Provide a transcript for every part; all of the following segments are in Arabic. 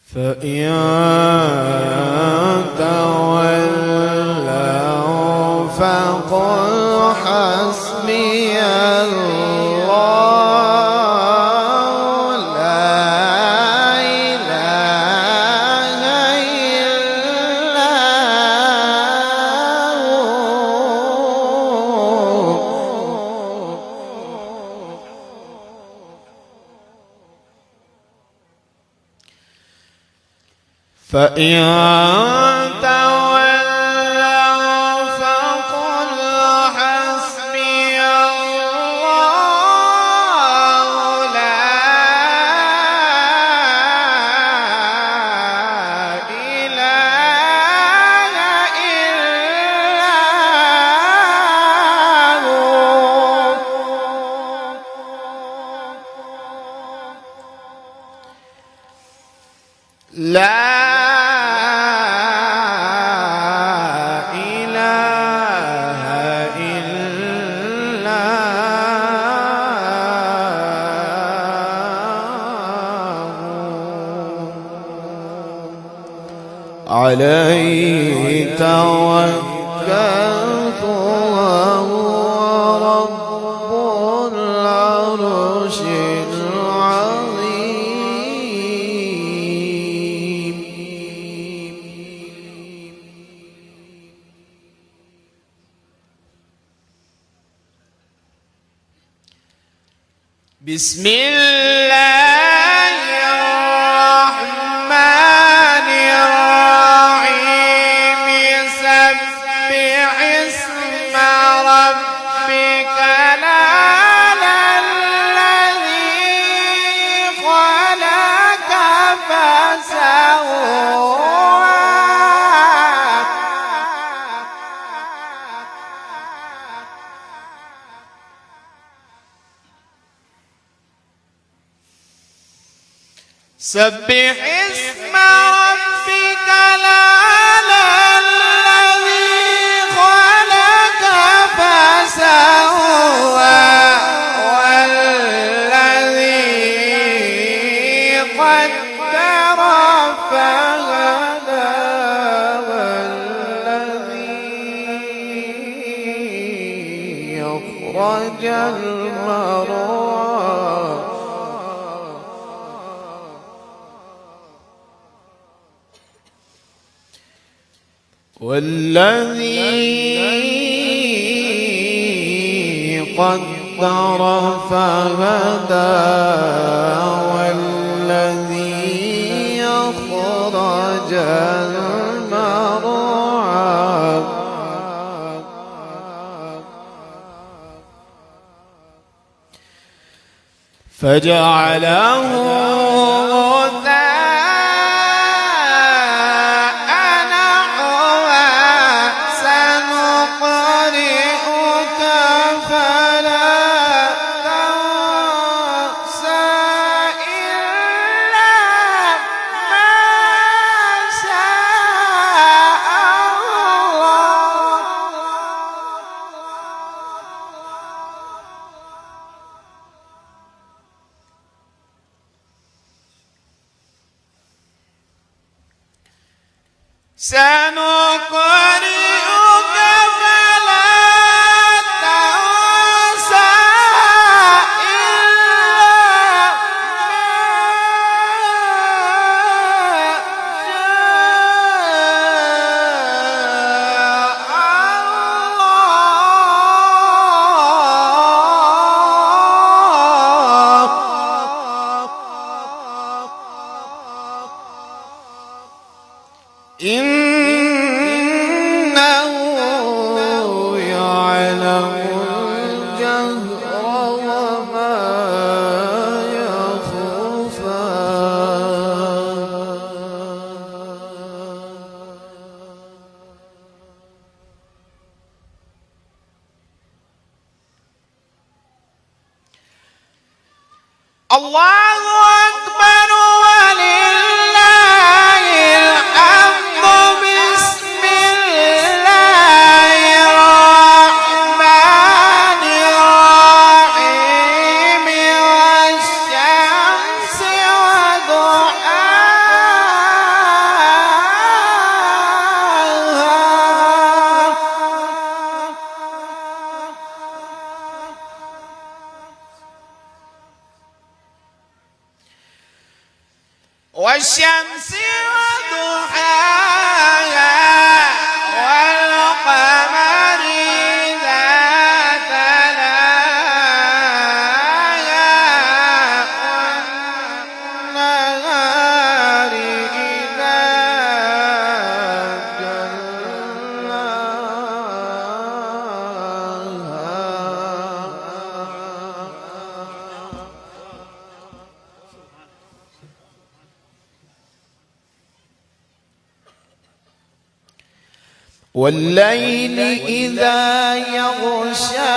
فإن تولوا فقل حسبي الله لا إله إلا هو. فإن تولوا فقل حسبي الله لا إله إلا هو. لا عليه توكلت وهو رب العرش العظيم. بسم الله الرحمن الرحيم. سبح اسم ربك الأعلى الذي خلق فسوى. سبح اسم ربك الأعلى الذي خلق فسوى والذي قدر فهدى والذي أخرج المرعى والذي قدر فهدى والذي أخرج المرعى فجعله سنقرئك فلا تنسى إلا إنه يعلم الجهر وما يخفى. الله أكبر ولله الحمد. بسم الله الرحمن الرحيم. والشمس وضحاها والشمس وضحاها والقمر إذا تلاها والنهار إذا والليل إذا يغشى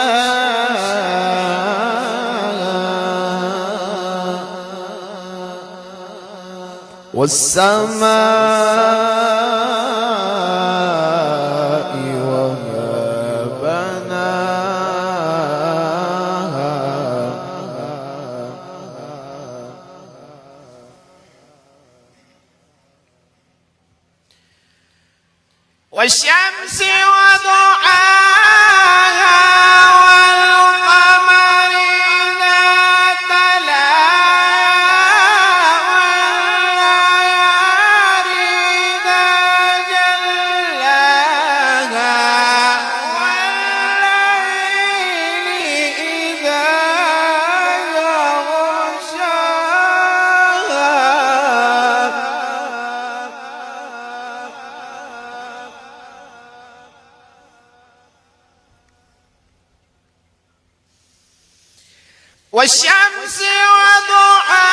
والسماء وما بناها والشمس وضحاها والقمر إذا تلاها والنهار إذا جلاها والليل إذا يغشاها والشمس وضحاها